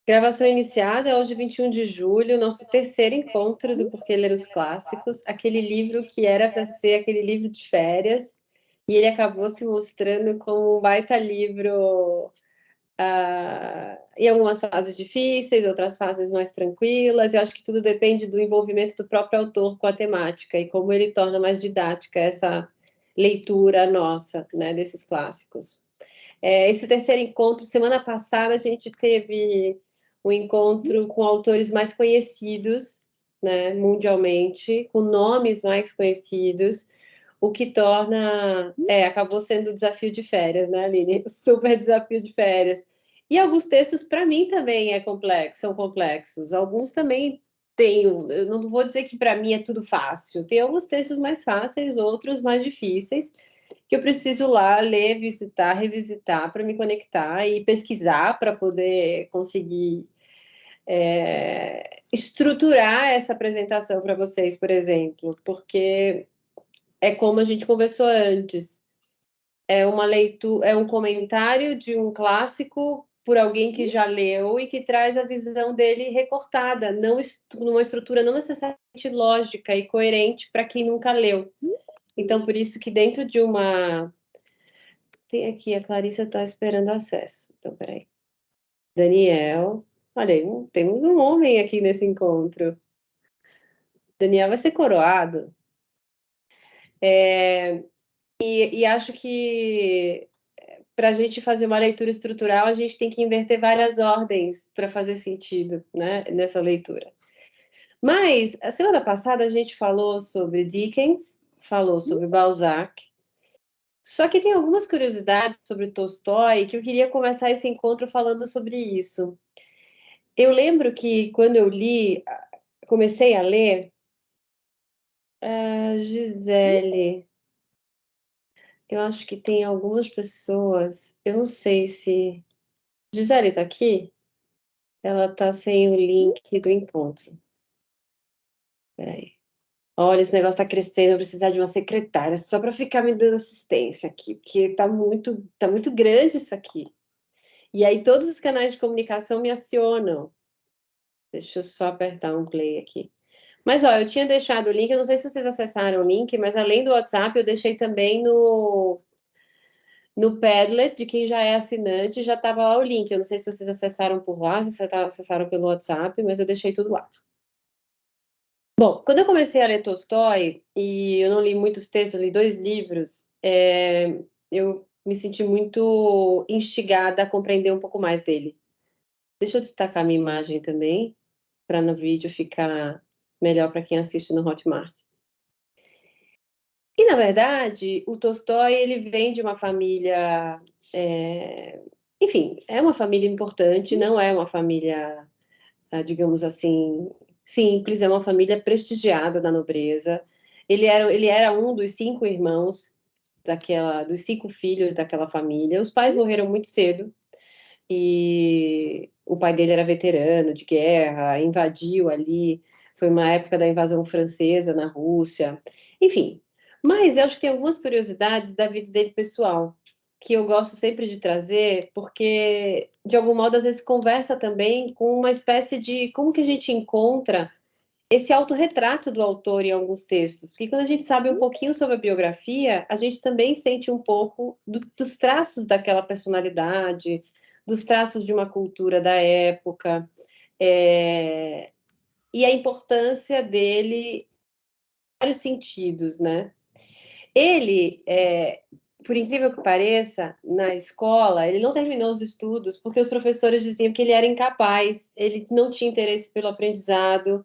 Gravação iniciada hoje, 21 de julho, nosso terceiro encontro do Por que Ler os Clássicos, aquele livro que era para ser aquele livro de férias, e ele acabou se mostrando como um baita livro em algumas fases difíceis, outras fases mais tranquilas. Eu acho que tudo depende do envolvimento do próprio autor com a temática e como ele torna mais didática essa leitura nossa, né, desses clássicos. Esse terceiro encontro, semana passada, a gente teve um encontro com autores mais conhecidos, né, mundialmente, com nomes mais conhecidos, o que torna, acabou sendo o desafio de férias, né, Aline? Super desafio de férias. E alguns textos, para mim, também são complexos. Alguns também têm, eu não vou dizer que para mim é tudo fácil. Tem alguns textos mais fáceis, outros mais difíceis, que eu preciso lá ler, visitar, revisitar para me conectar e pesquisar para poder conseguir estruturar essa apresentação para vocês, por exemplo, porque é como a gente conversou antes, é uma leitura, é um comentário de um clássico por alguém que já leu e que traz a visão dele recortada, não numa estrutura não necessariamente lógica e coerente para quem nunca leu. Então, por isso que dentro de uma... Tem aqui, a Clarissa está esperando acesso. Então, peraí. Daniel. Olha aí, temos um homem aqui nesse encontro. Daniel vai ser coroado. E acho que para a gente fazer uma leitura estrutural, a gente tem que inverter várias ordens para fazer sentido, né, nessa leitura. Mas, a semana passada, a gente falou sobre Dickens, falou sobre Balzac, só que tem algumas curiosidades sobre Tolstói que eu queria começar esse encontro falando sobre isso. Eu lembro que quando eu comecei a ler, Gisele, eu acho que tem algumas pessoas, eu não sei se... Gisele está aqui? Ela está sem o link do encontro. Peraí. Olha, esse negócio está crescendo, eu vou precisar de uma secretária só para ficar me dando assistência aqui, porque tá muito grande isso aqui. E aí todos os canais de comunicação me acionam. Deixa eu só apertar um play aqui. Mas, ó, eu tinha deixado o link, eu não sei se vocês acessaram o link, mas além do WhatsApp, eu deixei também no Padlet, de quem já é assinante, já estava lá o link. Eu não sei se vocês acessaram por lá, se vocês acessaram pelo WhatsApp, mas eu deixei tudo lá. Bom, quando eu comecei a ler Tolstói, e eu não li muitos textos, eu li 2 livros, eu me senti muito instigada a compreender um pouco mais dele. Deixa eu destacar minha imagem também, para no vídeo ficar melhor para quem assiste no Hotmart. E, na verdade, o Tolstói, ele vem de uma família... enfim, é uma família importante, não é uma família, digamos assim, simples, é uma família prestigiada da nobreza. Ele era um dos 5 irmãos, dos 5 filhos daquela família. Os pais morreram muito cedo, e o pai dele era veterano de guerra, invadiu ali, foi uma época da invasão francesa na Rússia, enfim. Mas eu acho que tem algumas curiosidades da vida dele pessoal, que eu gosto sempre de trazer, porque, de algum modo, às vezes conversa também com uma espécie de como que a gente encontra esse autorretrato do autor em alguns textos. Porque quando a gente sabe um pouquinho sobre a biografia, a gente também sente um pouco dos traços daquela personalidade, dos traços de uma cultura da época, e a importância dele em vários sentidos, né? Ele, por incrível que pareça, na escola, ele não terminou os estudos porque os professores diziam que ele era incapaz, ele não tinha interesse pelo aprendizado.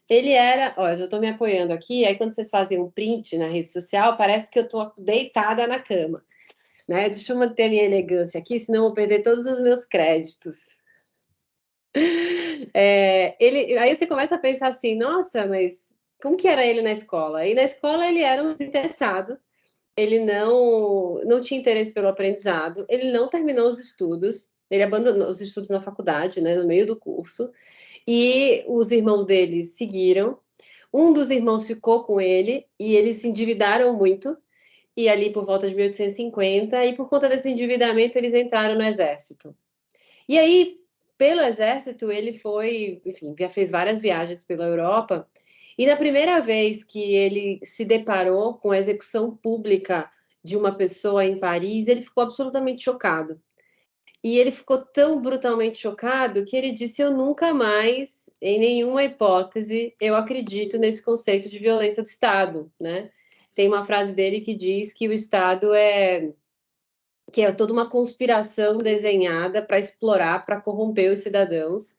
Ele era, ó, eu já estou me apoiando aqui, aí quando vocês fazem um print na rede social, parece que eu estou deitada na cama, né? Deixa eu manter a minha elegância aqui, senão eu vou perder todos os meus créditos. Aí você começa a pensar assim, nossa, mas como que era ele na escola? E na escola ele era um desinteressado, ele não tinha interesse pelo aprendizado, ele não terminou os estudos, ele abandonou os estudos na faculdade, né, no meio do curso, e os irmãos dele seguiram. Um dos irmãos ficou com ele e eles se endividaram muito, e ali por volta de 1850, e por conta desse endividamento eles entraram no exército. E aí pelo exército, ele foi, enfim, já fez várias viagens pela Europa. E na primeira vez que ele se deparou com a execução pública de uma pessoa em Paris, ele ficou absolutamente chocado. E ele ficou tão brutalmente chocado que ele disse: Eu nunca mais, em nenhuma hipótese, eu acredito nesse conceito de violência do Estado, né? Tem uma frase dele que diz que o Estado é toda uma conspiração desenhada para explorar, para corromper os cidadãos,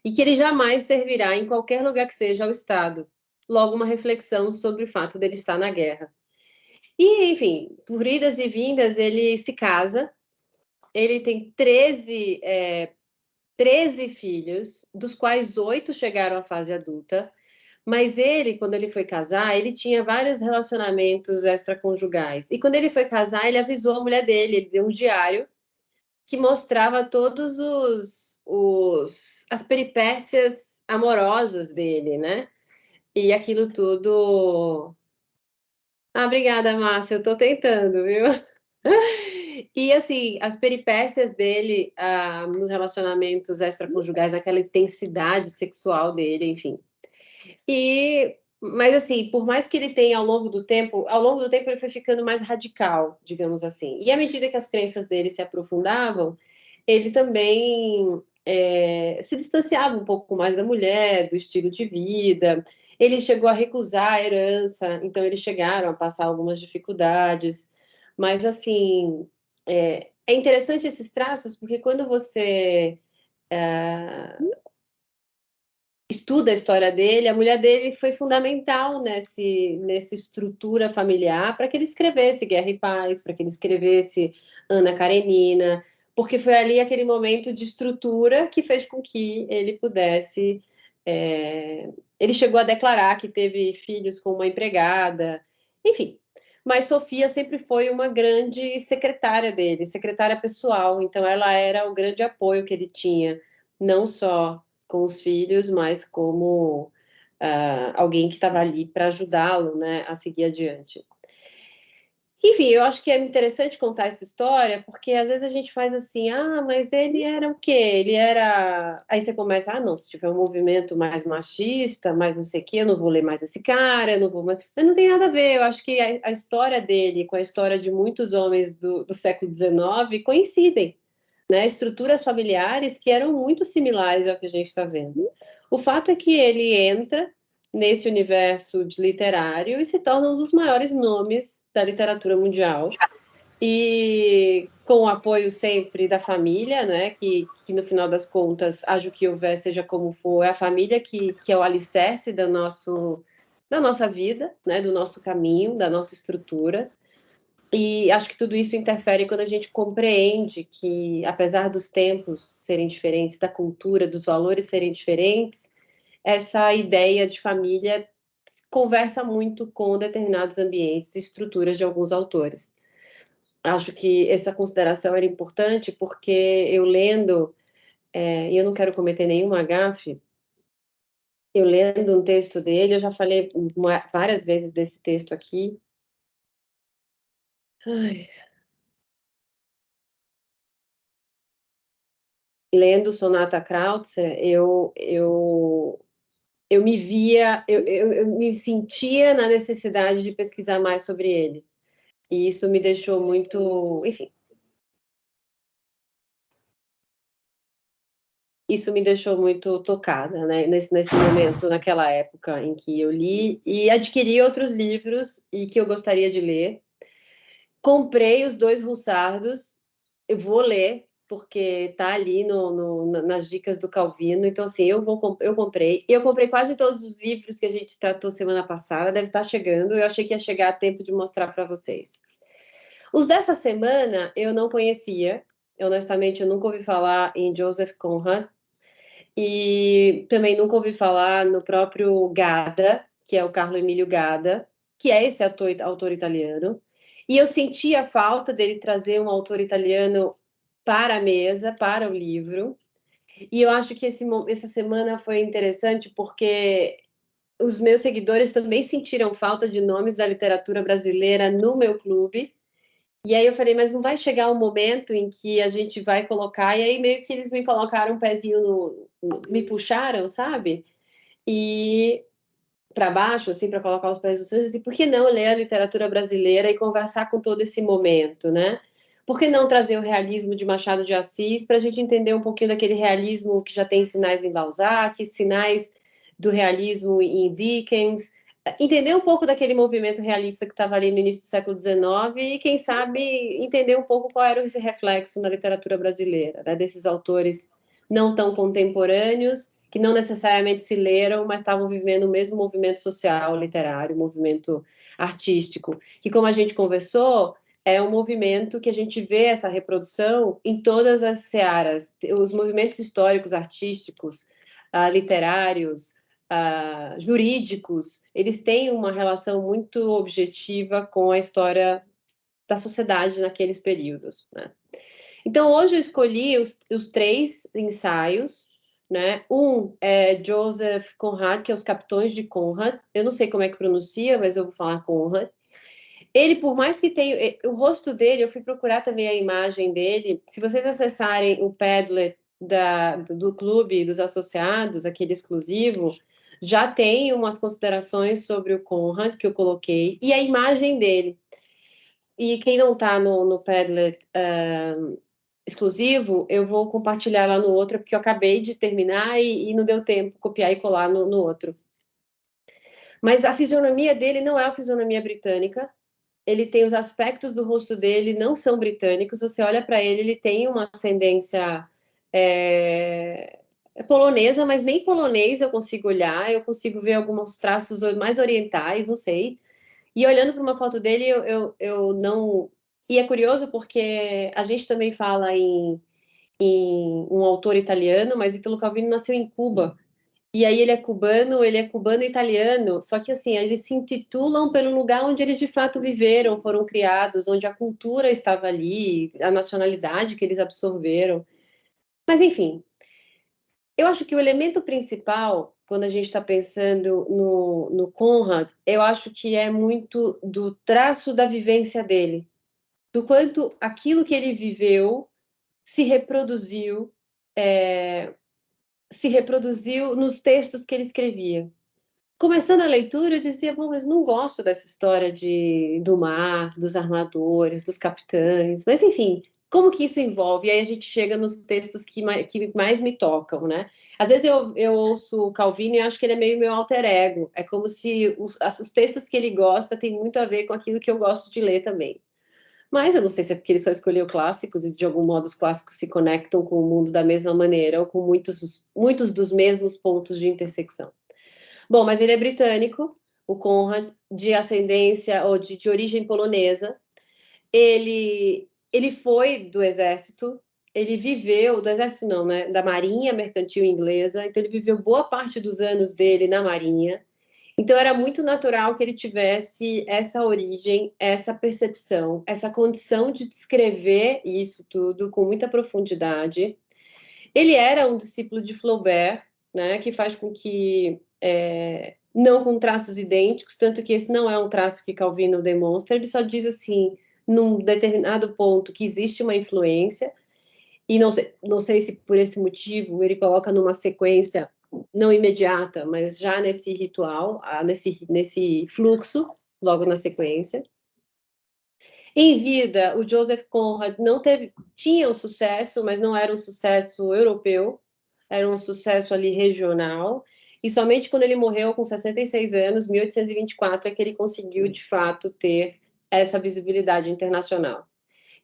e que ele jamais servirá em qualquer lugar que seja ao Estado. Logo, uma reflexão sobre o fato dele estar na guerra. E, enfim, por idas e vindas, ele se casa, ele tem 13 filhos, dos quais 8 chegaram à fase adulta, mas ele, quando ele foi casar, ele tinha vários relacionamentos extraconjugais. E quando ele foi casar, ele avisou a mulher dele, ele deu um diário que mostrava todos as peripécias amorosas dele, né? E aquilo tudo. Ah, obrigada, Márcia, eu tô tentando, viu? E assim, as peripécias dele nos relacionamentos extraconjugais, aquela intensidade sexual dele, enfim. Mas assim, por mais que ele tenha ao longo do tempo ele foi ficando mais radical, digamos assim. E à medida que as crenças dele se aprofundavam, ele também se distanciava um pouco mais da mulher, do estilo de vida. Ele chegou a recusar a herança, então eles chegaram a passar algumas dificuldades. Mas assim, é interessante esses traços, porque quando você estuda a história dele, a mulher dele foi fundamental nessa estrutura familiar para que ele escrevesse Guerra e Paz, para que ele escrevesse Ana Karenina, porque foi ali aquele momento de estrutura que fez com que ele pudesse. Ele chegou a declarar que teve filhos com uma empregada, enfim. Mas Sofia sempre foi uma grande secretária dele, secretária pessoal, então ela era o grande apoio que ele tinha, não só com os filhos, mas como alguém que estava ali para ajudá-lo, né, a seguir adiante. Enfim, eu acho que é interessante contar essa história, porque às vezes a gente faz assim, mas ele era o quê? Ele era. Aí você começa, não, se tiver um movimento mais machista, mais não sei o quê, eu não vou ler mais esse cara, eu não vou mais. Mas não tem nada a ver, eu acho que a história dele com a história de muitos homens do século XIX coincidem, né? Estruturas familiares que eram muito similares ao que a gente está vendo. O fato é que ele entra nesse universo de literário e se torna um dos maiores nomes da literatura mundial. E com o apoio sempre da família, né? Que no final das contas, haja o que houver, seja como for, é a família que é o alicerce da nossa vida, né? Do nosso caminho, da nossa estrutura. E acho que tudo isso interfere quando a gente compreende que, apesar dos tempos serem diferentes, da cultura, dos valores serem diferentes, essa ideia de família conversa muito com determinados ambientes e estruturas de alguns autores. Acho que essa consideração era importante porque eu lendo, e eu não quero cometer nenhuma gafe, eu lendo um texto dele, eu já falei várias vezes desse texto aqui. Ai, lendo Sonata Krautzer, eu me via, eu me sentia na necessidade de pesquisar mais sobre ele. E isso me deixou muito, enfim, isso me deixou muito tocada, né? Nesse momento, naquela época em que eu li e adquiri outros livros e que eu gostaria de ler. Comprei os dois Russardos, eu vou ler, porque tá ali nas dicas do Calvino. Então, assim, eu comprei. Eu comprei quase todos os livros que a gente tratou semana passada, deve estar chegando. Eu achei que ia chegar a tempo de mostrar para vocês. Os dessa semana eu não conhecia, honestamente, eu nunca ouvi falar em Joseph Conrad e também nunca ouvi falar no próprio Gada, que é o Carlo Emílio Gada, que é esse autor italiano. E eu senti a falta dele trazer um autor italiano para a mesa, para o livro. E eu acho que essa semana foi interessante porque os meus seguidores também sentiram falta de nomes da literatura brasileira no meu clube. E aí eu falei, mas não vai chegar um momento em que a gente vai colocar... E aí meio que eles me colocaram um pezinho me puxaram, sabe? E para baixo, assim, para colocar os pés no chão, assim, por que não ler a literatura brasileira e conversar com todo esse momento, né? Por que não trazer o realismo de Machado de Assis para a gente entender um pouquinho daquele realismo que já tem sinais em Balzac, sinais do realismo em Dickens, entender um pouco daquele movimento realista que estava ali no início do século XIX e, quem sabe, entender um pouco qual era esse reflexo na literatura brasileira, né? Desses autores não tão contemporâneos, que não necessariamente se leram, mas estavam vivendo o mesmo movimento social, literário, movimento artístico, que, como a gente conversou, é um movimento que a gente vê essa reprodução em todas as searas, os movimentos históricos, artísticos, literários, jurídicos, eles têm uma relação muito objetiva com a história da sociedade naqueles períodos, né? Então, hoje eu escolhi os três ensaios, né? Um é Joseph Conrad, que é Os Capitões de Conrad. Eu não sei como é que pronuncia, mas eu vou falar Conrad. Ele, por mais que tenha... O rosto dele, eu fui procurar também a imagem dele. Se vocês acessarem o Padlet do clube dos associados, aquele exclusivo, já tem umas considerações sobre o Conrad que eu coloquei, e a imagem dele. E quem não está no Padlet exclusivo, eu vou compartilhar lá no outro, porque eu acabei de terminar e não deu tempo copiar e colar no outro. Mas a fisionomia dele não é a fisionomia britânica. Ele tem os aspectos do rosto dele, não são britânicos. Você olha para ele, ele tem uma ascendência polonesa, mas nem polonês eu consigo olhar. Eu consigo ver alguns traços mais orientais, não sei. E olhando para uma foto dele, eu não. E é curioso porque a gente também fala em um autor italiano, mas Italo Calvino nasceu em Cuba. E aí ele é cubano italiano, só que assim, eles se intitulam pelo lugar onde eles de fato viveram, foram criados, onde a cultura estava ali, a nacionalidade que eles absorveram. Mas enfim, eu acho que o elemento principal, quando a gente está pensando no Conrad, eu acho que é muito do traço da vivência dele, do quanto aquilo que ele viveu se reproduziu, se reproduziu nos textos que ele escrevia. Começando a leitura, eu dizia, bom, mas não gosto dessa história do mar, dos armadores, dos capitães, mas enfim, como que isso envolve? E aí a gente chega nos textos que mais me tocam, né? Às vezes eu ouço o Calvino e acho que ele é meio meu alter ego, é como se os textos que ele gosta têm muito a ver com aquilo que eu gosto de ler também. Mas eu não sei se é porque ele só escolheu clássicos e de algum modo os clássicos se conectam com o mundo da mesma maneira ou com muitos dos mesmos pontos de intersecção. Bom, mas ele é britânico, o Conrad, de ascendência ou de origem polonesa. Ele foi do exército, ele viveu, do exército não, né? Da Marinha Mercantil Inglesa, então ele viveu boa parte dos anos dele na Marinha. Então era muito natural que ele tivesse essa origem, essa percepção, essa condição de descrever isso tudo com muita profundidade. Ele era um discípulo de Flaubert, né, que faz com que, não com traços idênticos, tanto que esse não é um traço que Calvino demonstra, ele só diz assim, num determinado ponto, que existe uma influência, e não sei se por esse motivo ele coloca numa sequência não imediata, mas já nesse ritual, nesse fluxo, logo na sequência. Em vida, o Joseph Conrad não tinha um sucesso, mas não era um sucesso europeu, era um sucesso ali regional, e somente quando ele morreu com 66 anos, 1824, é que ele conseguiu, de fato, ter essa visibilidade internacional,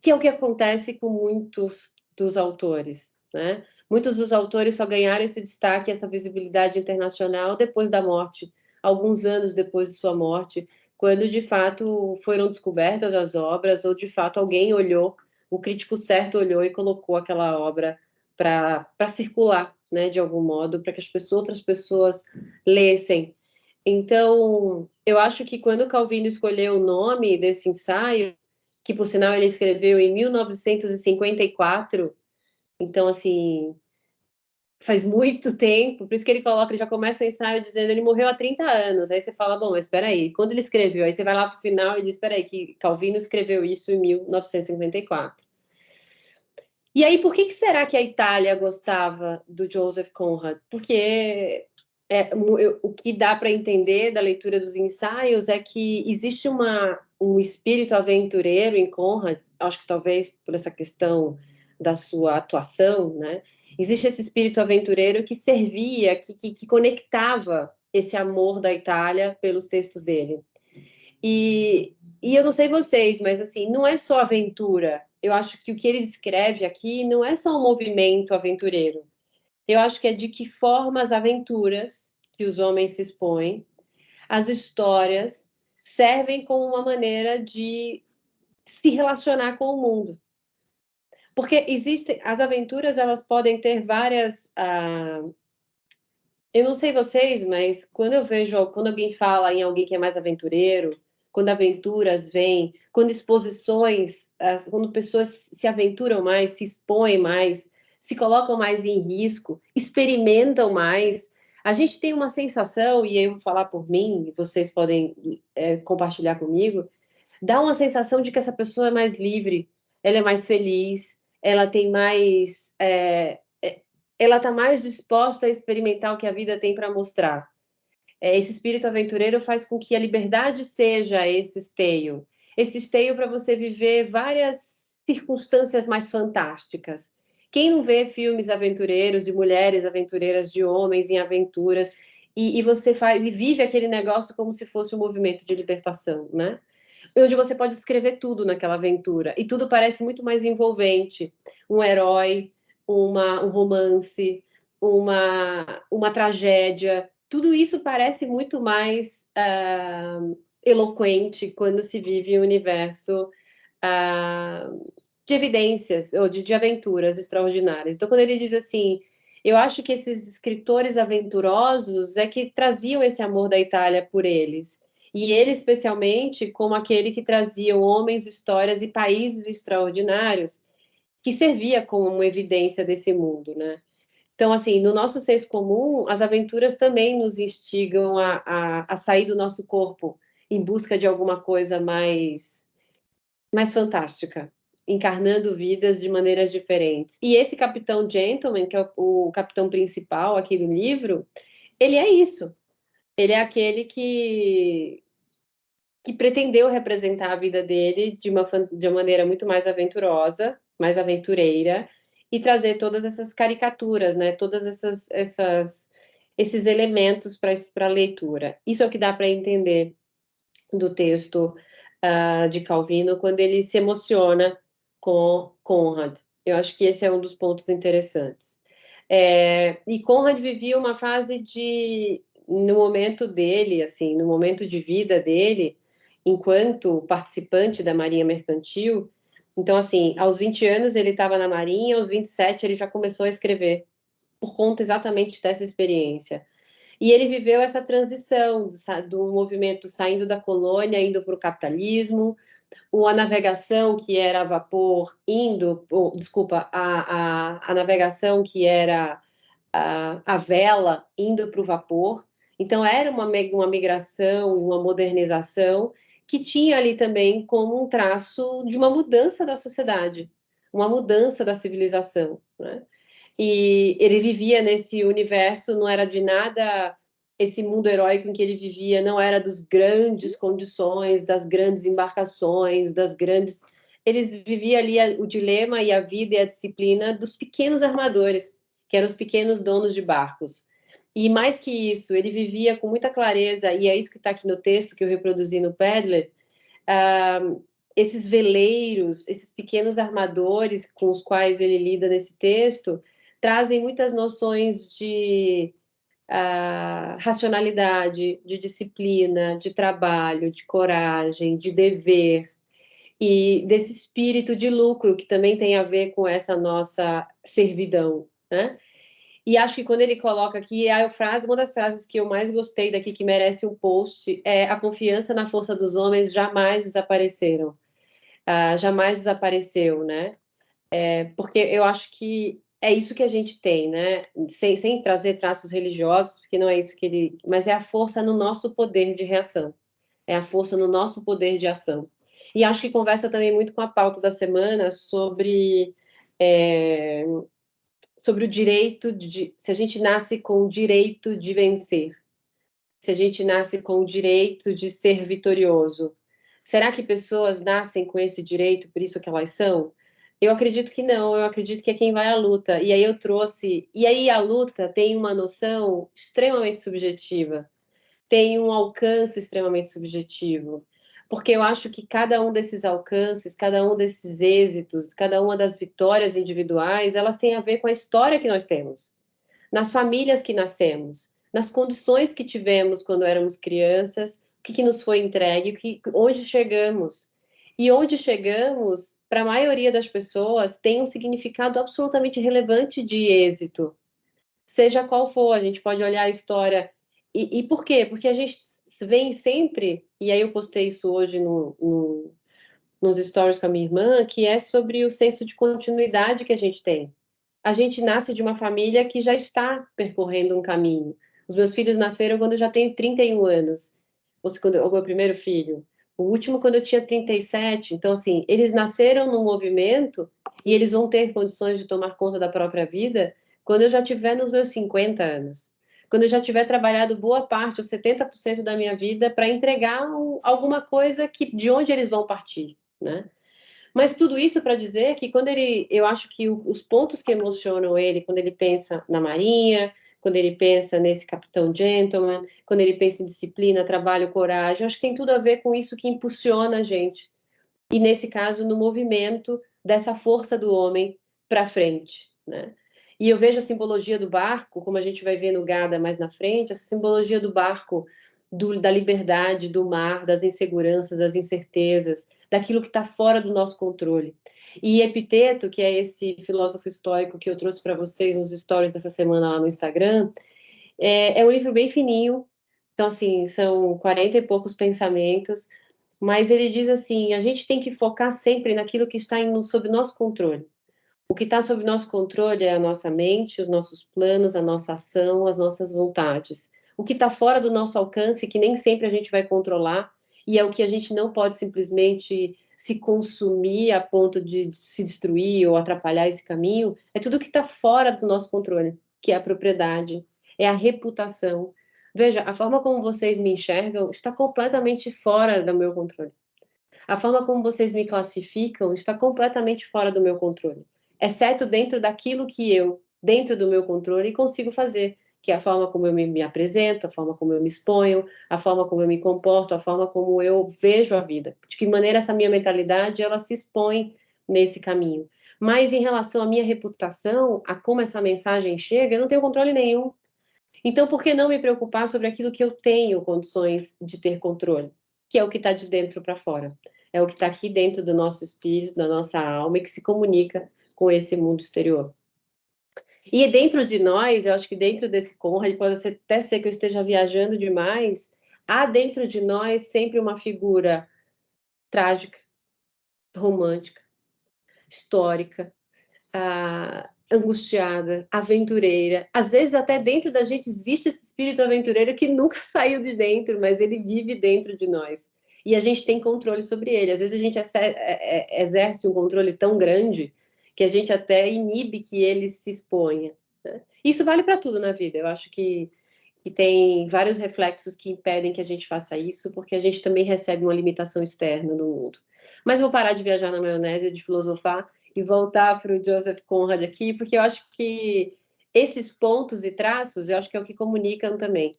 que é o que acontece com muitos dos autores, né? Muitos dos autores só ganharam esse destaque, essa visibilidade internacional depois da morte, alguns anos depois de sua morte, quando de fato foram descobertas as obras, ou de fato alguém olhou, o crítico certo olhou e colocou aquela obra para circular, né, de algum modo, para que outras pessoas lessem. Então, eu acho que quando Calvino escolheu o nome desse ensaio, que por sinal ele escreveu em 1954, então assim, faz muito tempo, por isso que ele já começa o ensaio dizendo ele morreu há 30 anos. Aí você fala, bom, mas espera aí, quando ele escreveu? Aí você vai lá para o final e diz, espera aí, que Calvino escreveu isso em 1954. E aí, por que será que a Itália gostava do Joseph Conrad? Porque o que dá para entender da leitura dos ensaios é que existe um espírito aventureiro em Conrad, acho que talvez por essa questão da sua atuação, né? Existe esse espírito aventureiro que servia, que conectava esse amor da Itália pelos textos dele. E eu não sei vocês, mas assim, não é só aventura. Eu acho que o que ele descreve aqui não é só um movimento aventureiro. Eu acho que é de que forma as aventuras que os homens se expõem, as histórias, servem como uma maneira de se relacionar com o mundo. Porque existem, as aventuras, elas podem ter várias. Eu não sei vocês, mas quando alguém fala em alguém que é mais aventureiro, quando aventuras vêm, quando exposições, quando pessoas se aventuram mais, se expõem mais, se colocam mais em risco, experimentam mais, a gente tem uma sensação, e eu vou falar por mim, e vocês podem compartilhar comigo, dá uma sensação de que essa pessoa é mais livre, ela é mais feliz, ela tem mais. Ela está mais disposta a experimentar o que a vida tem para mostrar. Esse espírito aventureiro faz com que a liberdade seja esse esteio para você viver várias circunstâncias mais fantásticas. Quem não vê filmes aventureiros de mulheres aventureiras, de homens em aventuras, e você faz e vive aquele negócio como se fosse um movimento de libertação, né? Onde você pode escrever tudo naquela aventura e tudo parece muito mais envolvente. Um herói, um romance, uma tragédia, tudo isso parece muito mais eloquente quando se vive um universo de evidências ou de aventuras extraordinárias. Então, quando ele diz assim, eu acho que esses escritores aventurosos é que traziam esse amor da Itália por eles. E ele, especialmente, como aquele que trazia homens, histórias e países extraordinários, que servia como uma evidência desse mundo, né? Então, assim, no nosso senso comum, as aventuras também nos instigam a sair do nosso corpo em busca de alguma coisa mais fantástica, encarnando vidas de maneiras diferentes. E esse Capitão Gentleman, que é o capitão principal aqui do livro, ele é isso. Ele é aquele que pretendeu representar a vida dele de uma maneira muito mais aventurosa, mais aventureira, e trazer todas essas caricaturas, né? Esses elementos para a leitura. Isso é o que dá para entender do texto de Calvino quando ele se emociona com Conrad. Eu acho que esse é um dos pontos interessantes. E Conrad vivia uma fase no momento dele, assim, no momento de vida dele, enquanto participante da Marinha Mercantil. Então, assim, aos 20 anos ele estava na Marinha, aos 27 ele já começou a escrever, por conta exatamente dessa experiência. E ele viveu essa transição do movimento saindo da colônia, indo para o capitalismo, a navegação que era a vapor indo, desculpa, a navegação que era a vela indo para o vapor. Então era uma migração, uma modernização que tinha ali também como um traço de uma mudança da sociedade, uma mudança da civilização, né? E ele vivia nesse universo, não era de nada. Esse mundo heróico em que ele vivia não era dos grandes condições, das grandes embarcações, das grandes. Eles viviam ali o dilema e a vida e a disciplina dos pequenos armadores, que eram os pequenos donos de barcos. E mais que isso, ele vivia com muita clareza, e é isso que está aqui no texto que eu reproduzi no Padlet, esses veleiros, esses pequenos armadores com os quais ele lida nesse texto, trazem muitas noções de racionalidade, de disciplina, de trabalho, de coragem, de dever e desse espírito de lucro que também tem a ver com essa nossa servidão, né? E acho que quando ele coloca aqui, uma das frases que eu mais gostei daqui, que merece um post, é: a confiança na força dos homens jamais desapareceram. Jamais desapareceu, né? Porque eu acho que é isso que a gente tem, né? Sem trazer traços religiosos, porque não é isso que ele. Mas é a força no nosso poder de reação, é a força no nosso poder de ação. E acho que conversa também muito com a pauta da semana é, sobre o direito de. Se a gente nasce com o direito de vencer, se a gente nasce com o direito de ser vitorioso. Será que pessoas nascem com esse direito, por isso que elas são? Eu acredito que não, eu acredito que é quem vai à luta. E aí eu trouxe. E aí a luta tem uma noção extremamente subjetiva, tem um alcance extremamente subjetivo. Porque eu acho que cada um desses alcances, cada um desses êxitos, cada uma das vitórias individuais, elas têm a ver com a história que nós temos nas famílias que nascemos, nas condições que tivemos quando éramos crianças, o que nos foi entregue, onde chegamos. E onde chegamos, para a maioria das pessoas, tem um significado absolutamente relevante de êxito. Seja qual for, a gente pode olhar a história. E por quê? Porque a gente vem sempre, e aí eu postei isso hoje nos stories com a minha irmã, que é sobre o senso de continuidade que a gente tem. A gente nasce de uma família que já está percorrendo um caminho. Os meus filhos nasceram quando eu já tenho 31 anos. O meu primeiro filho. O último quando eu tinha 37. Então, assim, eles nasceram num movimento e eles vão ter condições de tomar conta da própria vida quando eu já tiver nos meus 50 anos. Quando eu já tiver trabalhado boa parte, os 70% da minha vida, para entregar alguma coisa que de onde eles vão partir, né? Mas tudo isso para dizer que quando ele, eu acho que os pontos que emocionam ele, quando ele pensa na Marinha, quando ele pensa nesse capitão gentleman, quando ele pensa em disciplina, trabalho, coragem, eu acho que tem tudo a ver com isso que impulsiona a gente. E nesse caso, no movimento dessa força do homem para frente, né? E eu vejo a simbologia do barco, como a gente vai ver no Gada mais na frente, essa simbologia do barco, da liberdade, do mar, das inseguranças, das incertezas, daquilo que está fora do nosso controle. E Epiteto, que é esse filósofo estoico que eu trouxe para vocês nos stories dessa semana lá no Instagram, é um livro bem fininho, então, assim, são 40 e poucos pensamentos, mas ele diz assim: a gente tem que focar sempre naquilo que está sob nosso controle. O que está sob nosso controle é a nossa mente, os nossos planos, a nossa ação, as nossas vontades. O que está fora do nosso alcance, que nem sempre a gente vai controlar, e é o que a gente não pode simplesmente se consumir a ponto de se destruir ou atrapalhar esse caminho, é tudo que está fora do nosso controle, que é a propriedade, é a reputação. Veja, a forma como vocês me enxergam está completamente fora do meu controle. A forma como vocês me classificam está completamente fora do meu controle, exceto dentro daquilo que eu, dentro do meu controle, consigo fazer, que é a forma como eu me apresento, a forma como eu me exponho, a forma como eu me comporto, a forma como eu vejo a vida. De que maneira essa minha mentalidade ela se expõe nesse caminho. Mas em relação à minha reputação, a como essa mensagem chega, eu não tenho controle nenhum. Então, por que não me preocupar sobre aquilo que eu tenho condições de ter controle? Que é o que está de dentro para fora. É o que está aqui dentro do nosso espírito, da nossa alma e que se comunica com esse mundo exterior. E dentro de nós, eu acho que dentro desse Conrad, pode até ser que eu esteja viajando demais, há dentro de nós sempre uma figura trágica, romântica, histórica, angustiada, aventureira. Às vezes, até dentro da gente existe esse espírito aventureiro que nunca saiu de dentro, mas ele vive dentro de nós. E a gente tem controle sobre ele. Às vezes, a gente exerce um controle tão grande que a gente até inibe que ele se exponha. Né? Isso vale para tudo na vida. Eu acho que tem vários reflexos que impedem que a gente faça isso, porque a gente também recebe uma limitação externa no mundo. Mas vou parar de viajar na maionese, de filosofar e voltar para o Joseph Conrad aqui, porque eu acho que esses pontos e traços, eu acho que é o que comunicam também.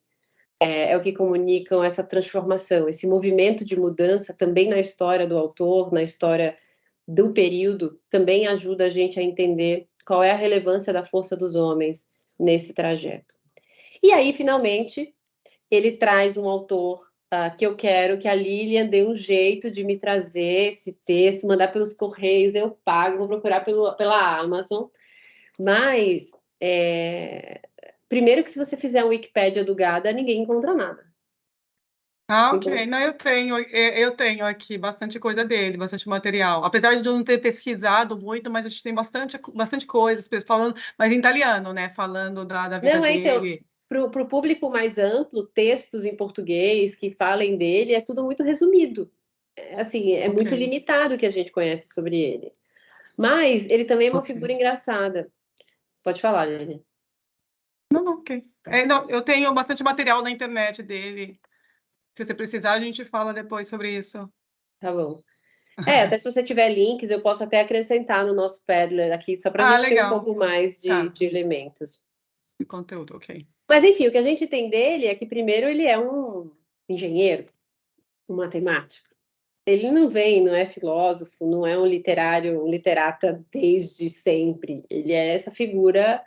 É o que comunicam essa transformação, esse movimento de mudança também na história do autor, na história do período, também ajuda a gente a entender qual é a relevância da força dos homens nesse trajeto. E aí, finalmente, ele traz um autor que eu quero que a Lilian dê um jeito de me trazer esse texto, mandar pelos correios, eu pago, vou procurar pela Amazon. Mas, primeiro que se você fizer um Wikipédia do Gada, ninguém encontra nada. Ah, ok. Não, eu tenho aqui bastante coisa dele, bastante material. Apesar de eu não ter pesquisado muito, mas a gente tem bastante coisas falando, mas em italiano, né? Falando da vida Não, então, dele. para o público mais amplo, textos em português que falem dele é tudo muito resumido. Assim, é Ok. muito limitado o que a gente conhece sobre ele. Mas ele também é uma Ok. figura engraçada. Pode falar, Lili. Não, não, ok. Não, eu tenho bastante material na internet dele. Se você precisar, a gente fala depois sobre isso. Tá bom. Até se você tiver links, eu posso até acrescentar no nosso Padlet aqui, só para a Ah, gente ter um legal. pouco mais de, Tá. de elementos. De conteúdo, ok. Mas, enfim, o que a gente tem dele é que, primeiro, ele é um engenheiro, um matemático. Ele não vem, não é filósofo, não é um literário, um literata desde sempre. Ele é essa figura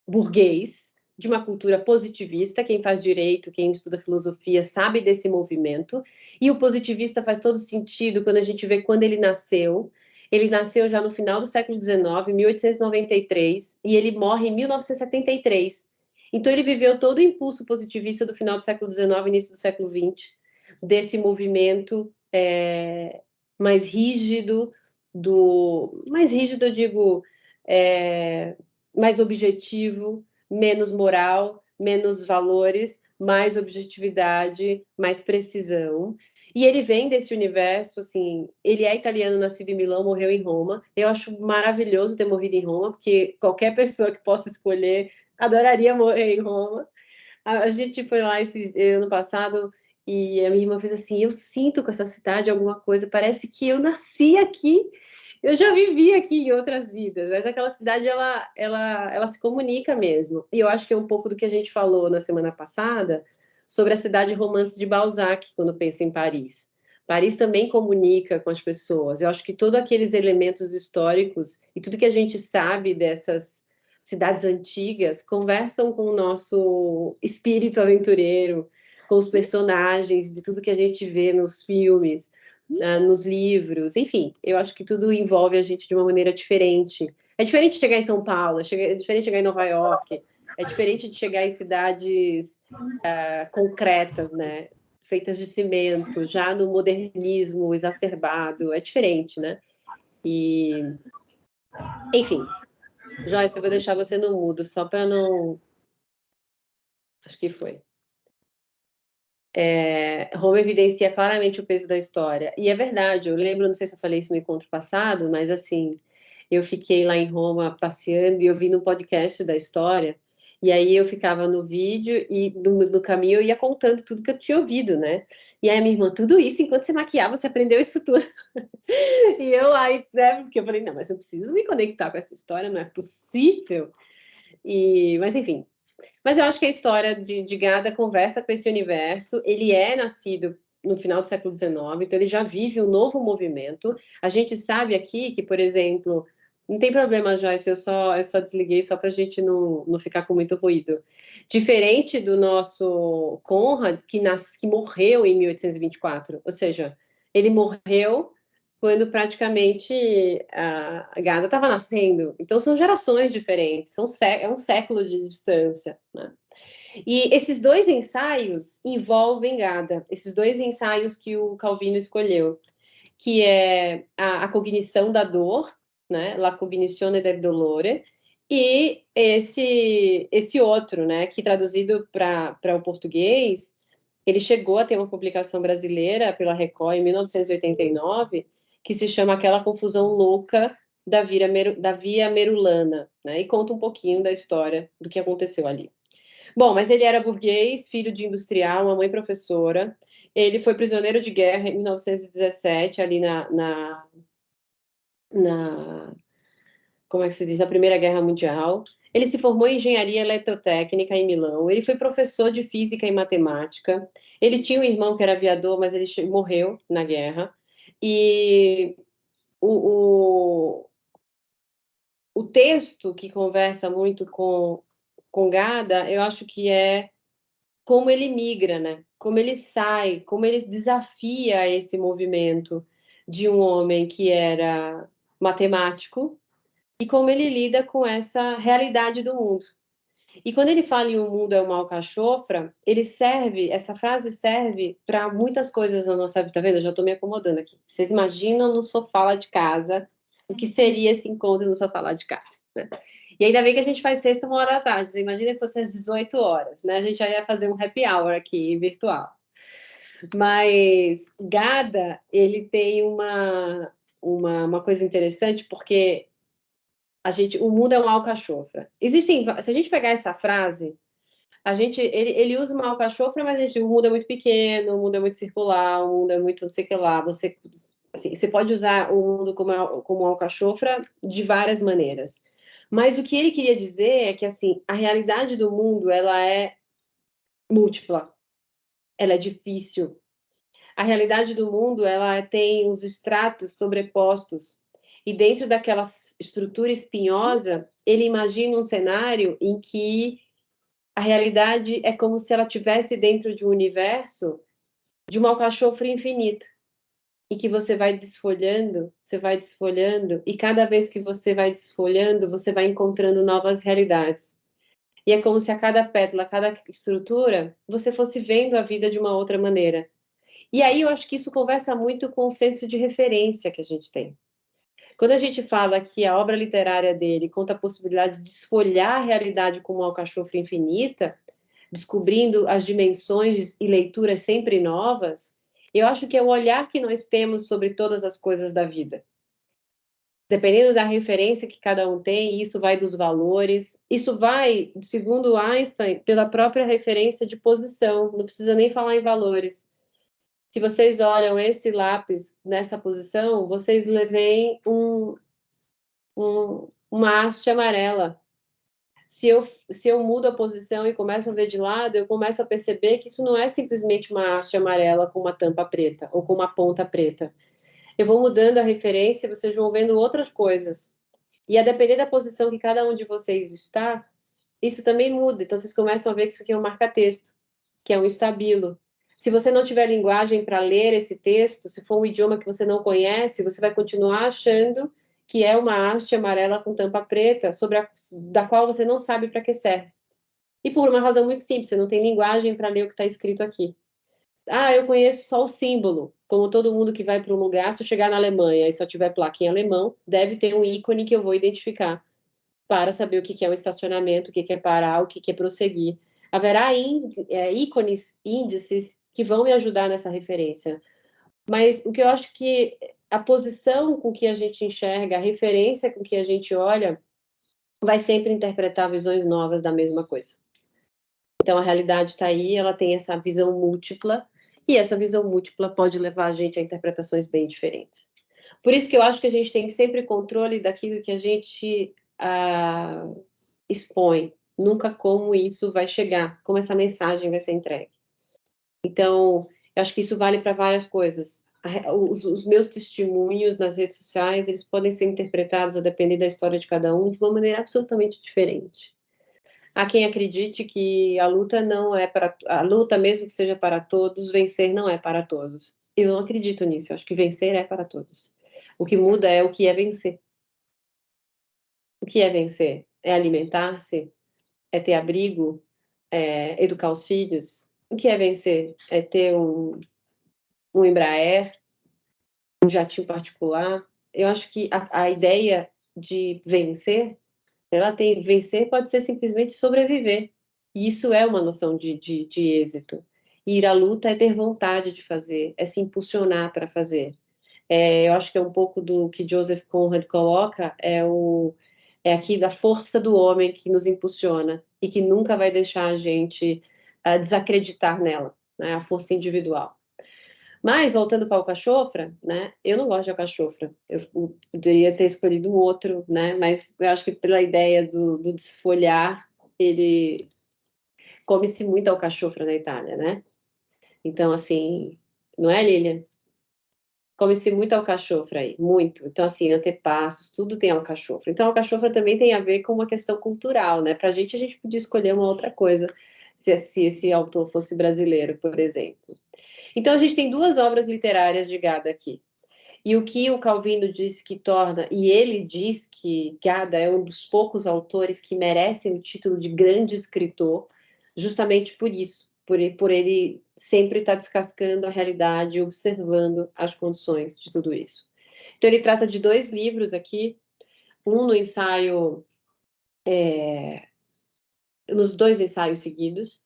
burguês, de uma cultura positivista. Quem faz direito, quem estuda filosofia, sabe desse movimento. E o positivista faz todo sentido quando a gente vê quando ele nasceu. Ele nasceu já no final do século XIX, 1893, e ele morre em 1973. Então, ele viveu todo o impulso positivista do final do século XIX, início do século XX, desse movimento mais rígido, mais rígido, eu digo, é, mais objetivo, menos moral, menos valores, mais objetividade, mais precisão. E ele vem desse universo, assim, ele é italiano, nascido em Milão, morreu em Roma. Eu acho maravilhoso ter morrido em Roma, porque qualquer pessoa que possa escolher adoraria morrer em Roma. A gente foi lá esse ano passado e a minha irmã fez assim: eu sinto com essa cidade alguma coisa, parece que eu nasci aqui. Eu já vivi aqui em outras vidas, mas aquela cidade ela se comunica mesmo. E eu acho que é um pouco do que a gente falou na semana passada sobre a cidade romance de Balzac, quando pensa em Paris. Paris também comunica com as pessoas. Eu acho que todos aqueles elementos históricos e tudo que a gente sabe dessas cidades antigas conversam com o nosso espírito aventureiro, com os personagens, de tudo que a gente vê nos filmes, nos livros, enfim, eu acho que tudo envolve a gente de uma maneira diferente. É diferente de chegar em São Paulo, é diferente de chegar em Nova York, é diferente de chegar em cidades concretas, né? Feitas de cimento, já no modernismo exacerbado, é diferente, né? E, enfim, Joyce, eu vou deixar você no mudo, só para não. Acho que foi. Roma evidencia claramente o peso da história. E é verdade, eu lembro, não sei se eu falei isso no encontro passado, mas assim, eu fiquei lá em Roma passeando e eu vi no podcast da história, e aí eu ficava no vídeo e no caminho eu ia contando tudo que eu tinha ouvido, né? E aí a minha irmã, tudo isso enquanto você maquiava, você aprendeu isso tudo. E eu lá, né? Porque eu falei, não, mas eu preciso me conectar com essa história, não é possível. Mas enfim, mas eu acho que a história de Gada conversa com esse universo. Ele é nascido no final do século XIX, então ele já vive um novo movimento. A gente sabe aqui que, por exemplo, não tem problema, Joyce, eu só desliguei só para a gente não ficar com muito ruído. Diferente do nosso Conrad, que morreu em 1824, ou seja, ele morreu quando praticamente a Gada estava nascendo. Então são gerações diferentes, é um século de distância, né? E esses dois ensaios envolvem Gada, esses dois ensaios que o Calvino escolheu, que é a cognição da dor, né? La cognizione del dolore, e esse outro, né? Que traduzido para o português, ele chegou a ter uma publicação brasileira pela Record em 1989, que se chama Aquela Confusão Louca da Via Merulana, né? E conta um pouquinho da história do que aconteceu ali. Bom, mas ele era burguês, filho de industrial, uma mãe professora. Ele foi prisioneiro de guerra em 1917, ali na como é que se diz, na Primeira Guerra Mundial. Ele se formou em engenharia eletrotécnica em Milão. Ele foi professor de física e matemática. Ele tinha um irmão que era aviador, mas ele morreu na guerra. E o, o, o texto que conversa muito com Gada, eu acho que é como ele migra, né? Como ele sai, como ele desafia esse movimento de um homem que era matemático e como ele lida com essa realidade do mundo. E quando ele fala em "o mundo é uma alcachofra", essa frase serve para muitas coisas na nossa vida. Tá vendo? Eu já estou me acomodando aqui. Vocês imaginam no sofá lá de casa o que seria esse encontro no sofá lá de casa, né? E ainda bem que a gente faz sexta 1h da tarde. Você imagina que fosse às 18 horas, né? A gente já ia fazer um happy hour aqui virtual. Mas Gada, ele tem uma coisa interessante, porque o mundo é uma alcachofra. Se a gente pegar essa frase, ele usa uma alcachofra, mas o mundo é muito pequeno, o mundo é muito circular, o mundo é muito não sei o que lá. Você pode usar o mundo como alcachofra de várias maneiras. Mas o que ele queria dizer é que assim, a realidade do mundo ela é múltipla, ela é difícil. A realidade do mundo ela tem os estratos sobrepostos. E dentro daquela estrutura espinhosa, ele imagina um cenário em que a realidade é como se ela estivesse dentro de um universo de uma alcachofra infinita. E que você vai desfolhando, e cada vez que você vai desfolhando, você vai encontrando novas realidades. E é como se a cada pétala, a cada estrutura, você fosse vendo a vida de uma outra maneira. E aí eu acho que isso conversa muito com o senso de referência que a gente tem. Quando a gente fala que a obra literária dele conta a possibilidade de desfolhar a realidade como uma alcachofra infinita, descobrindo as dimensões e leituras sempre novas, eu acho que é o olhar que nós temos sobre todas as coisas da vida. Dependendo da referência que cada um tem, isso vai dos valores, isso vai, segundo Einstein, pela própria referência de posição, não precisa nem falar em valores. Se vocês olham esse lápis nessa posição, vocês veem uma haste amarela. Se eu mudo a posição e começo a ver de lado, eu começo a perceber que isso não é simplesmente uma haste amarela com uma tampa preta ou com uma ponta preta. Eu vou mudando a referência, vocês vão vendo outras coisas. E a depender da posição que cada um de vocês está, isso também muda. Então vocês começam a ver que isso aqui é um marca-texto, que é um estabilo. Se você não tiver linguagem para ler esse texto, se for um idioma que você não conhece, você vai continuar achando que é uma haste amarela com tampa preta, da qual você não sabe para que serve. E por uma razão muito simples, você não tem linguagem para ler o que está escrito aqui. Ah, eu conheço só o símbolo. Como todo mundo que vai para um lugar, se eu chegar na Alemanha e só tiver placa em alemão, deve ter um ícone que eu vou identificar para saber o que é um estacionamento, o que é parar, o que é prosseguir. Haverá ícones, índices que vão me ajudar nessa referência. Mas o que eu acho que a posição com que a gente enxerga, a referência com que a gente olha, vai sempre interpretar visões novas da mesma coisa. Então, a realidade está aí, ela tem essa visão múltipla, e essa visão múltipla pode levar a gente a interpretações bem diferentes. Por isso que eu acho que a gente tem sempre controle daquilo que a gente expõe, nunca como isso vai chegar, como essa mensagem vai ser entregue. Então, eu acho que isso vale para várias coisas. Os meus testemunhos nas redes sociais, eles podem ser interpretados, a depender da história de cada um, de uma maneira absolutamente diferente. Há quem acredite que a luta não é para a luta, mesmo que seja para todos, vencer não é para todos. Eu não acredito nisso. Eu acho que vencer é para todos. O que muda é o que é vencer. O que é vencer? É alimentar-se? É ter abrigo? É educar os filhos? O que é vencer? É ter um Embraer, um jatinho particular? Eu acho que a ideia de vencer, vencer pode ser simplesmente sobreviver. E isso é uma noção de êxito. E ir à luta é ter vontade de fazer, é se impulsionar para fazer. Eu acho que é um pouco do que Joseph Conrad coloca, é aqui da força do homem que nos impulsiona e que nunca vai deixar a gente desacreditar nela, né, a força individual. Mas, voltando para o alcachofra, né, eu não gosto de alcachofra. Eu poderia ter escolhido um outro, né, mas eu acho que pela ideia do desfolhar, ele come-se muito alcachofra na Itália, né? Então, assim, não é, Lilian? Come-se muito alcachofra aí, muito. Então, assim, antepassos, tudo tem alcachofra. Então, a alcachofra também tem a ver com uma questão cultural, né? Para a gente podia escolher uma outra coisa, se esse autor fosse brasileiro, por exemplo. Então, a gente tem duas obras literárias de Gada aqui. E o que o Calvino diz que torna, e ele diz que Gada é um dos poucos autores que merecem o título de grande escritor, justamente por isso, por ele sempre estar descascando a realidade e observando as condições de tudo isso. Então, ele trata de 2 livros aqui, um no ensaio, nos 2 ensaios seguidos,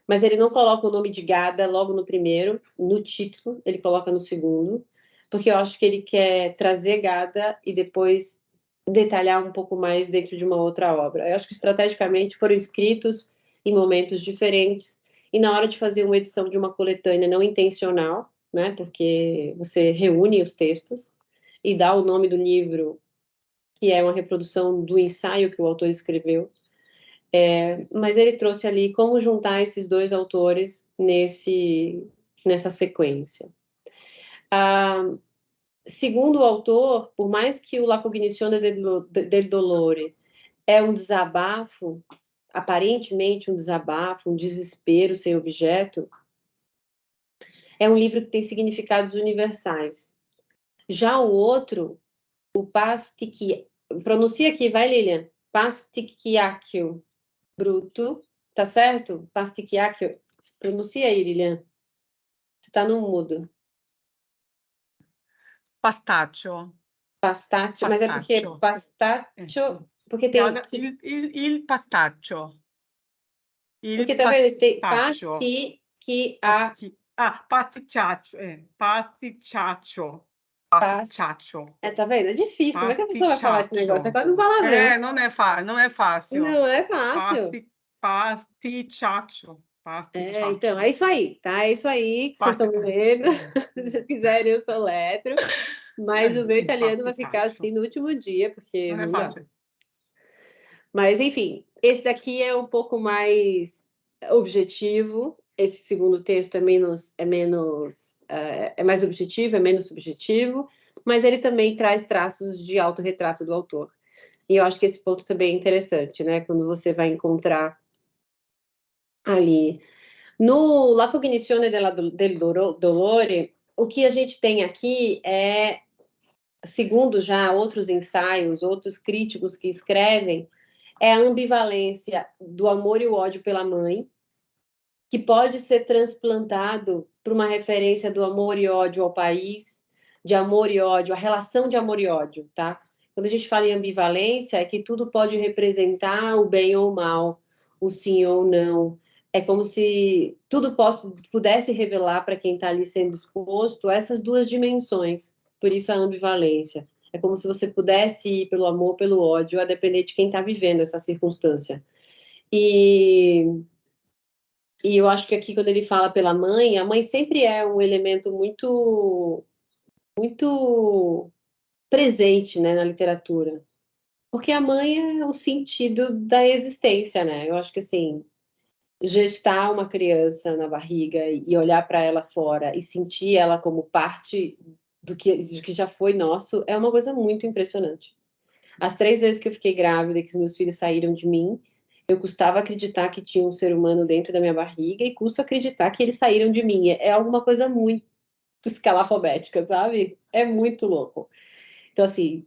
mas ele não coloca o nome de Gada logo no primeiro, no título, ele coloca no segundo, porque eu acho que ele quer trazer Gada e depois detalhar um pouco mais dentro de uma outra obra. Eu acho que estrategicamente foram escritos em momentos diferentes e na hora de fazer uma edição de uma coletânea não intencional, né, porque você reúne os textos e dá o nome do livro, que é uma reprodução do ensaio que o autor escreveu, mas ele trouxe ali como juntar esses 2 autores nessa sequência. Segundo o autor, por mais que o La Cognizione del Dolore é um desabafo, aparentemente um desabafo, um desespero sem objeto, é um livro que tem significados universais. Já o outro, o Pasticcio, pronuncia aqui, vai Lilian, Pasticciacchio Bruto, tá certo? Pasticciacchio, pronuncia aí, Lilian. Você tá no mudo. Pastaccio. Pastaccio, mas é porque Pastaccio. pastaccio, porque tem Gada, il pastaccio. porque Il tá vendo? Tem pastaccio. Pasticciaccio, pasticciaccio. Pasticciaccio. Tá vendo? É difícil. Como é que a pessoa vai falar esse negócio? É Pasticciaccio. quase um palavrão. Não é fácil. Não é fácil. Pasticciaccio. Então, Pasticciaccio. é isso aí, tá? É isso aí que vocês estão vendo. Se vocês quiserem, eu soletro. Mas o meu italiano vai ficar assim no último dia, porque Não é não dá. fácil. Mas, enfim, esse daqui é um pouco mais objetivo. Esse segundo texto é mais objetivo, é menos subjetivo, mas ele também traz traços de autorretrato do autor. E eu acho que esse ponto também é interessante, né? Quando você vai encontrar ali. No La Cognizione del Dolore, o que a gente tem aqui é, segundo já outros ensaios, outros críticos que escrevem, é a ambivalência do amor e o ódio pela mãe, que pode ser transplantado para uma referência do amor e ódio ao país, de amor e ódio, a relação de amor e ódio, tá? Quando a gente fala em ambivalência, é que tudo pode representar o bem ou o mal, o sim ou o não. É como se tudo pudesse revelar para quem está ali sendo exposto essas 2 dimensões. Por isso a ambivalência. É como se você pudesse ir pelo amor ou pelo ódio, a depender de quem está vivendo essa circunstância. E eu acho que aqui, quando ele fala pela mãe, a mãe sempre é um elemento muito, muito presente, né, na literatura. Porque a mãe é o sentido da existência, né? Eu acho que, assim, gestar uma criança na barriga e olhar para ela fora e sentir ela como parte do que já foi nosso é uma coisa muito impressionante. As 3 vezes que eu fiquei grávida e que os meus filhos saíram de mim, eu custava acreditar que tinha um ser humano dentro da minha barriga e custo acreditar que eles saíram de mim. É alguma coisa muito escalafobética, sabe? É muito louco. Então, assim,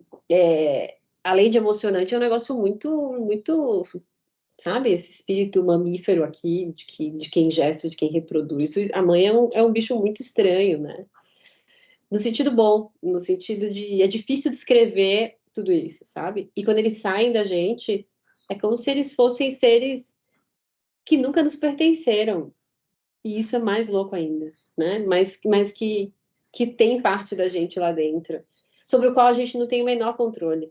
além de emocionante, é um negócio muito, muito, sabe? Esse espírito mamífero aqui, de quem gesta, de quem reproduz. A mãe é um bicho muito estranho, né? No sentido bom, no sentido de é difícil descrever tudo isso, sabe? E quando eles saem da gente, é como se eles fossem seres que nunca nos pertenceram. E isso é mais louco ainda, né? Mas que tem parte da gente lá dentro, sobre o qual a gente não tem o menor controle,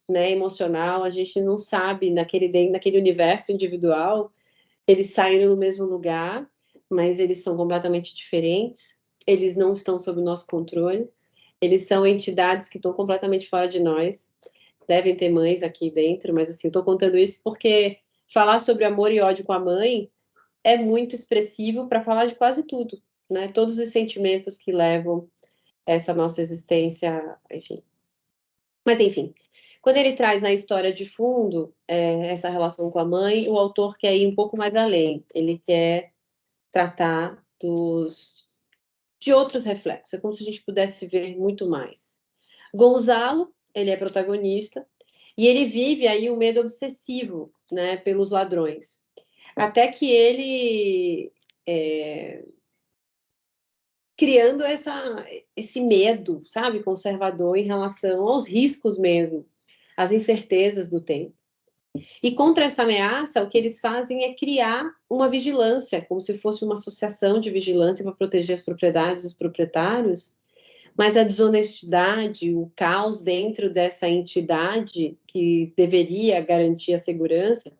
né? Emocional, a gente não sabe naquele universo individual, eles saíram no mesmo lugar, mas eles são completamente diferentes, eles não estão sob o nosso controle. Eles são entidades que estão completamente fora de nós. Devem ter mães aqui dentro, mas assim, eu estou contando isso porque falar sobre amor e ódio com a mãe é muito expressivo para falar de quase tudo, né? Todos os sentimentos que levam essa nossa existência, enfim. Mas enfim, quando ele traz na história de fundo essa relação com a mãe, o autor quer ir um pouco mais além. Ele quer tratar de outros reflexos. É como se a gente pudesse ver muito mais. Gonzalo, ele é protagonista, e ele vive aí um medo obsessivo, né, pelos ladrões. Até que ele criando esse medo, sabe, conservador em relação aos riscos mesmo, às incertezas do tempo. E contra essa ameaça, o que eles fazem é criar uma vigilância, como se fosse uma associação de vigilância para proteger as propriedades dos proprietários, mas a desonestidade, o caos dentro dessa entidade que deveria garantir a segurança,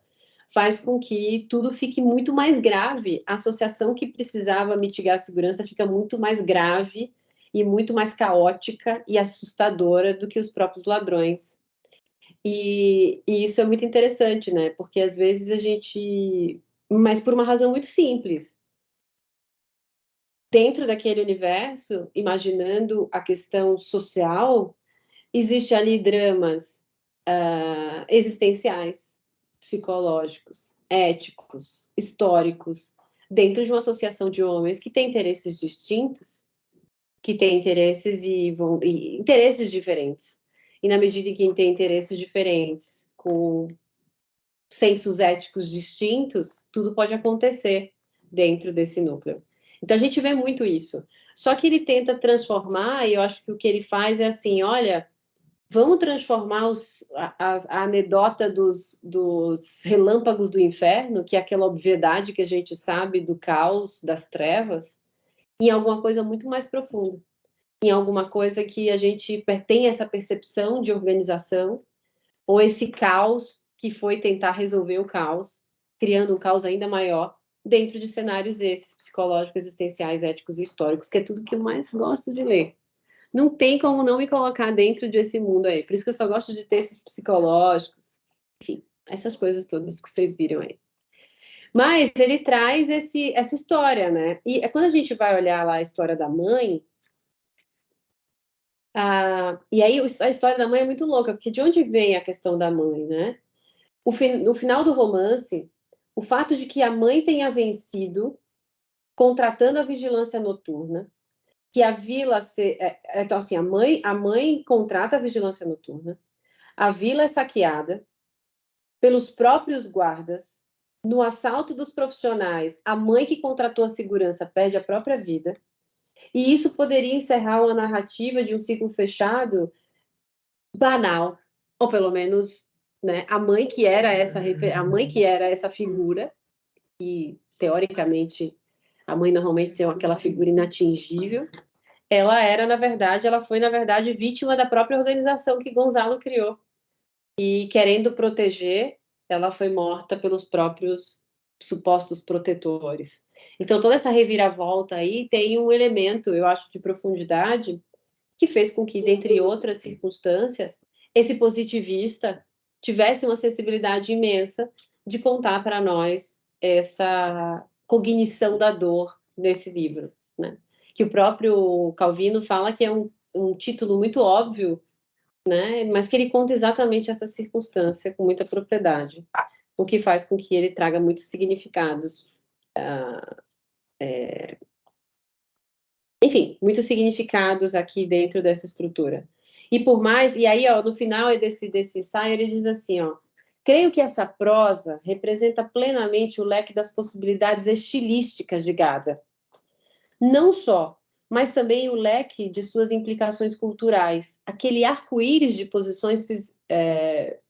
faz com que tudo fique muito mais grave. A associação que precisava mitigar a segurança fica muito mais grave e muito mais caótica e assustadora do que os próprios ladrões. E isso é muito interessante, né? Porque às vezes a gente. Mas por uma razão muito simples. Dentro daquele universo, imaginando a questão social, existe ali dramas existenciais, psicológicos, éticos, históricos, dentro de uma associação de homens que tem interesses distintos, que tem e interesses diferentes. E na medida em que tem interesses diferentes, com sensos éticos distintos, tudo pode acontecer dentro desse núcleo. Então a gente vê muito isso. Só que ele tenta transformar, e eu acho que o que ele faz é assim, olha, vamos transformar a anedota dos relâmpagos do inferno, que é aquela obviedade que a gente sabe do caos, das trevas, em alguma coisa muito mais profunda. Em alguma coisa que a gente tem essa percepção de organização, ou esse caos que foi tentar resolver o caos, criando um caos ainda maior, dentro de cenários esses, psicológicos, existenciais, éticos e históricos, que é tudo que eu mais gosto de ler. Não tem como não me colocar dentro desse mundo aí. Por isso que eu só gosto de textos psicológicos. Enfim, essas coisas todas que vocês viram aí. Mas ele traz essa história, né? E quando a gente vai olhar lá a história da mãe, e aí a história da mãe é muito louca, porque de onde vem a questão da mãe, né? No final do romance, o fato de que a mãe tenha vencido contratando a vigilância noturna, que a vila então assim, a mãe contrata a vigilância noturna, a vila é saqueada pelos próprios guardas, no assalto dos profissionais, a mãe que contratou a segurança perde a própria vida, e isso poderia encerrar uma narrativa de um ciclo fechado banal, ou pelo menos, né, a mãe que era essa figura, que teoricamente a mãe normalmente é aquela figura inatingível, ela foi, na verdade, vítima da própria organização que Gonzalo criou. E querendo proteger, ela foi morta pelos próprios supostos protetores. Então, toda essa reviravolta aí tem um elemento, eu acho, de profundidade, que fez com que, dentre outras circunstâncias, esse positivista tivesse uma sensibilidade imensa de contar para nós essa cognição da dor nesse livro, né? Que o próprio Calvino fala que é um título muito óbvio, né? Mas que ele conta exatamente essa circunstância com muita propriedade, o que faz com que ele traga muitos significados, enfim, muitos significados aqui dentro dessa estrutura. E aí, ó, no final desse ensaio, ele diz assim, ó, creio que essa prosa representa plenamente o leque das possibilidades estilísticas de Gada. Não só, mas também o leque de suas implicações culturais, aquele arco-íris de posições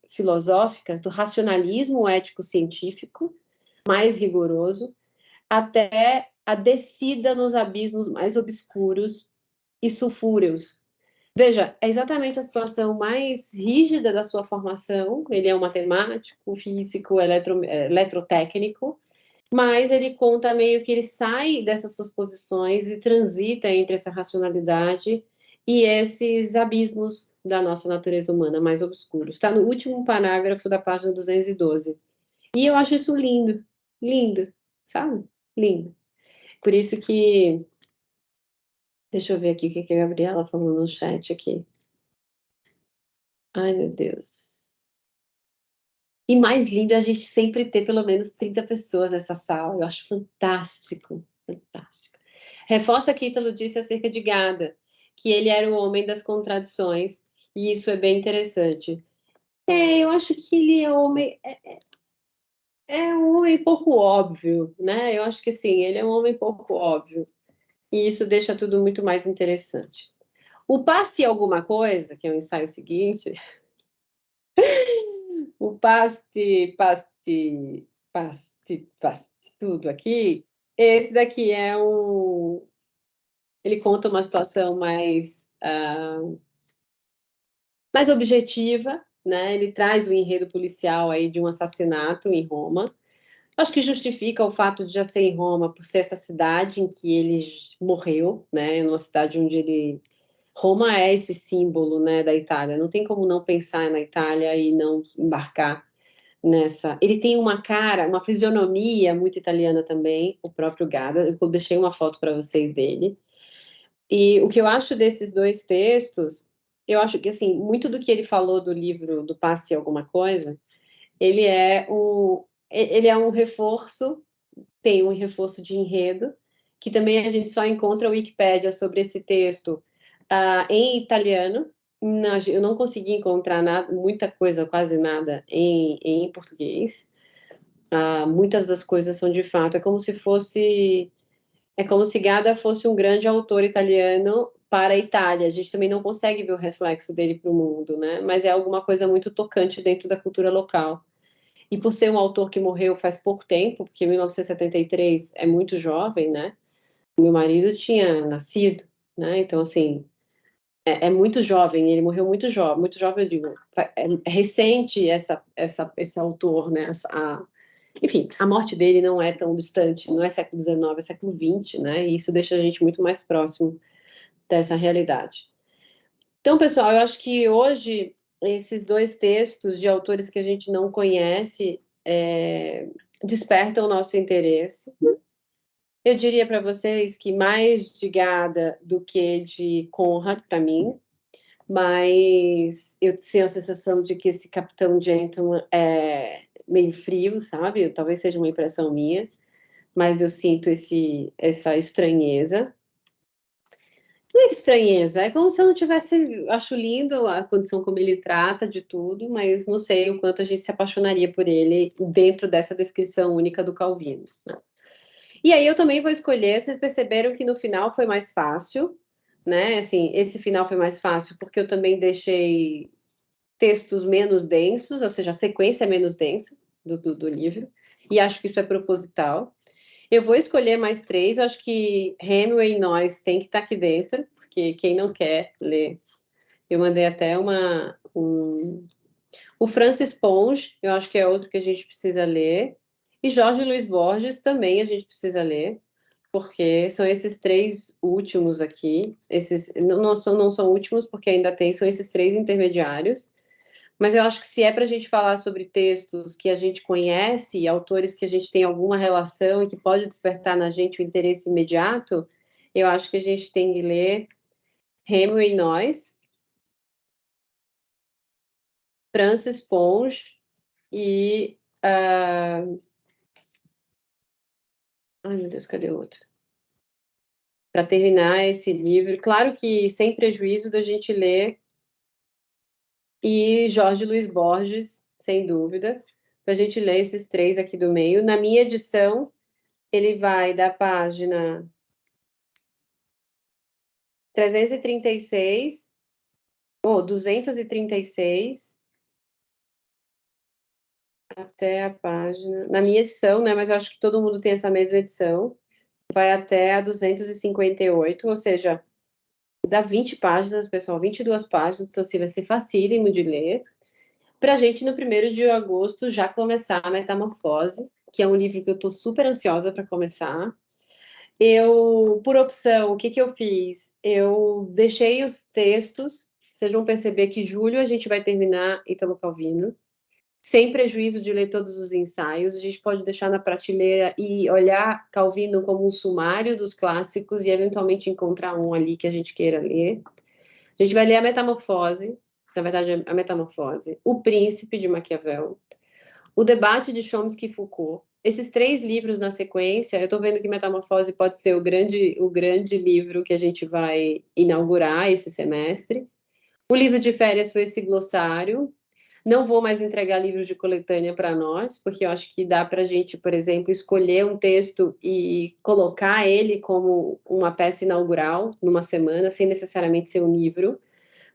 filosóficas do racionalismo ético-científico mais rigoroso, até a descida nos abismos mais obscuros e sulfúreos. Veja, é exatamente a situação mais rígida da sua formação. Ele é um matemático, físico, eletrotécnico, mas ele conta meio que ele sai dessas suas posições e transita entre essa racionalidade e esses abismos da nossa natureza humana mais obscuros. Está no último parágrafo da página 212. E eu acho isso lindo, lindo, sabe? Lindo. Por isso que... Deixa eu ver aqui o que a Gabriela falou no chat aqui. Ai, meu Deus. E mais lindo é a gente sempre ter pelo menos 30 pessoas nessa sala. Eu acho fantástico, fantástico. reforça o que Ítalo disse acerca de Gada, que ele era o homem das contradições, e isso é bem interessante. Eu acho que ele é um homem pouco óbvio, né? Eu acho que sim, ele é um homem pouco óbvio, e isso deixa tudo muito mais interessante. O Paste Alguma Coisa, que é o ensaio seguinte, o paste, tudo aqui, esse daqui é um. Ele conta uma situação mais objetiva, né? Ele traz o enredo policial aí de um assassinato em Roma. Acho que justifica o fato de já ser em Roma, por ser essa cidade em que ele morreu, né? Numa cidade onde ele. Roma é esse símbolo, né, da Itália. Não tem como não pensar na Itália e não embarcar nessa. Ele tem uma cara, uma fisionomia muito italiana também, o próprio Gada. Eu deixei uma foto para vocês dele. E o que eu acho desses dois textos, eu acho que assim, muito do que ele falou do livro do Passe Alguma Coisa, ele é um reforço, tem um reforço de enredo, que também a gente só encontra a Wikipédia sobre esse texto em italiano. Eu não consegui encontrar nada, muita coisa, quase nada, em português. Muitas das coisas são de fato, é como se Gada fosse um grande autor italiano para a Itália. A gente também não consegue ver o reflexo dele para o mundo, né? Mas é alguma coisa muito tocante dentro da cultura local. E por ser um autor que morreu faz pouco tempo, porque 1973 é muito jovem, né? Meu marido tinha nascido, né? Então, assim, é muito jovem, ele morreu muito jovem, eu digo. É recente esse autor, né? Enfim, a morte dele não é tão distante, não é século XIX, é século XX, né? E isso deixa a gente muito mais próximo dessa realidade. Então, pessoal, eu acho que hoje esses dois textos de autores que a gente não conhece despertam o nosso interesse. Eu diria para vocês que mais de Gada do que de Conrad, para mim, mas eu tenho a sensação de que esse Capitão Gentleman é meio frio, sabe? Talvez seja uma impressão minha, mas eu sinto essa estranheza. Não é estranheza, é como se eu não tivesse. Acho lindo a condição como ele trata de tudo, mas não sei o quanto a gente se apaixonaria por ele dentro dessa descrição única do Calvino, né? E aí eu também vou escolher. Vocês perceberam que no final foi mais fácil, né? Assim, esse final foi mais fácil porque eu também deixei textos menos densos, ou seja, a sequência é menos densa do livro, e acho que isso é proposital. Eu vou escolher mais três, eu acho que Hemingway e Nós tem que estar aqui dentro, porque quem não quer ler. Eu mandei até o Francis Ponge, eu acho que é outro que a gente precisa ler, e Jorge Luiz Borges também a gente precisa ler, porque são esses três últimos aqui, esses não são últimos porque ainda tem, são esses três intermediários. Mas eu acho que se é para a gente falar sobre textos que a gente conhece, autores que a gente tem alguma relação e que pode despertar na gente o interesse imediato, eu acho que a gente tem que ler Hemingway e Nós, Francis Ponge e... Ai, meu Deus, cadê o outro? Para terminar esse livro, claro que sem prejuízo da gente ler e Jorge Luiz Borges, sem dúvida, para a gente ler esses três aqui do meio. Na minha edição, ele vai da página 336, ou 236, até a página. Na minha edição, né? Mas eu acho que todo mundo tem essa mesma edição. Vai até a 258, ou seja, dá 20 páginas, pessoal, 22 páginas, então assim, vai ser facílimo de ler. Para a gente, no 1º de agosto, já começar a Metamorfose, que é um livro que eu estou super ansiosa para começar. Por opção, o que eu fiz? Eu deixei os textos, vocês vão perceber que julho a gente vai terminar Ítalo Calvino, sem prejuízo de ler todos os ensaios, a gente pode deixar na prateleira e olhar Calvino como um sumário dos clássicos e eventualmente encontrar um ali que a gente queira ler. A gente vai ler a Metamorfose, na verdade a Metamorfose, O Príncipe de Maquiavel, O Debate de Chomsky e Foucault, esses 3 livros na sequência, eu estou vendo que Metamorfose pode ser o grande livro que a gente vai inaugurar esse semestre. O livro de férias foi esse glossário. Não vou mais entregar livros de coletânea para nós, porque eu acho que dá para a gente, por exemplo, escolher um texto e colocar ele como uma peça inaugural numa semana, sem necessariamente ser um livro,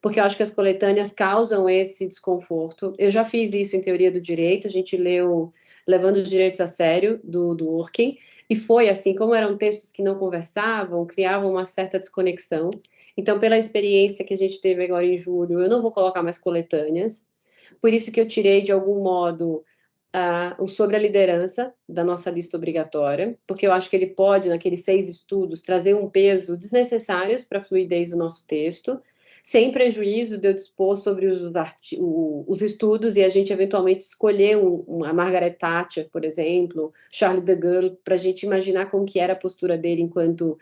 porque eu acho que as coletâneas causam esse desconforto. Eu já fiz isso em Teoria do Direito, a gente leu Levando os Direitos a Sério, do Durkheim, e foi assim, como eram textos que não conversavam, criavam uma certa desconexão. Então, pela experiência que a gente teve agora em julho, eu não vou colocar mais coletâneas, por isso que eu tirei, de algum modo, o sobre a liderança da nossa lista obrigatória, porque eu acho que ele pode, naqueles 6 estudos, trazer um peso desnecessário para a fluidez do nosso texto, sem prejuízo de eu dispor sobre os estudos e a gente eventualmente escolher a Margaret Thatcher, por exemplo, Charles de Gaulle, para a gente imaginar como que era a postura dele enquanto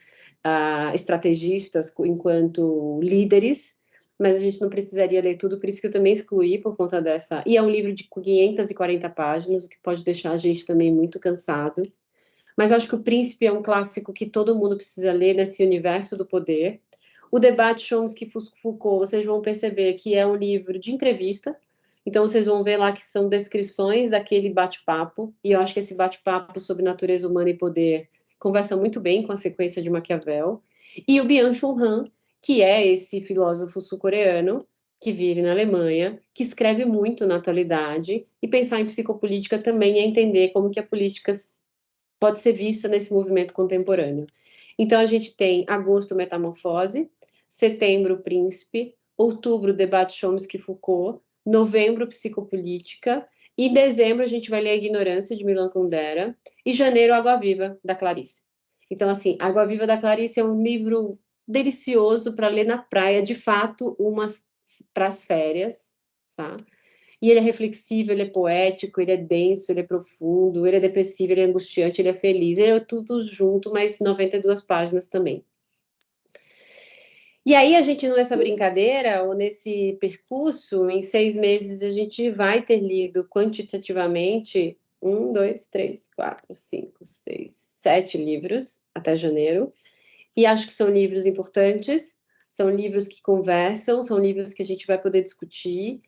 estrategistas, enquanto líderes, mas a gente não precisaria ler tudo, por isso que eu também excluí por conta dessa. E é um livro de 540 páginas, o que pode deixar a gente também muito cansado. Mas eu acho que O Príncipe é um clássico que todo mundo precisa ler nesse universo do poder. O Debate Chomsky-Foucault, vocês vão perceber que é um livro de entrevista, então vocês vão ver lá que são descrições daquele bate-papo, e eu acho que esse bate-papo sobre natureza humana e poder conversa muito bem com a sequência de Maquiavel. E o Byung-Chul Han, que é esse filósofo sul-coreano que vive na Alemanha, que escreve muito na atualidade, e pensar em psicopolítica também é entender como que a política pode ser vista nesse movimento contemporâneo. Então, a gente tem agosto, Metamorfose, setembro, Príncipe, outubro, Debate Chomsky-Foucault, novembro, Psicopolítica, e dezembro a gente vai ler A Ignorância, de Milan Kundera, e janeiro, Água Viva, da Clarice. Então, assim, Água Viva, da Clarice é um livro delicioso para ler na praia, de fato, umas para as férias, tá? E ele é reflexivo, ele é poético, ele é denso, ele é profundo, ele é depressivo, ele é angustiante, ele é feliz, ele é tudo junto, mas 92 páginas também. E aí a gente, nessa brincadeira, ou nesse percurso, em 6 meses, a gente vai ter lido quantitativamente 1, 2, 3, 4, 5, 6, 7 livros até janeiro. E acho que são livros importantes, são livros que conversam, são livros que a gente vai poder discutir,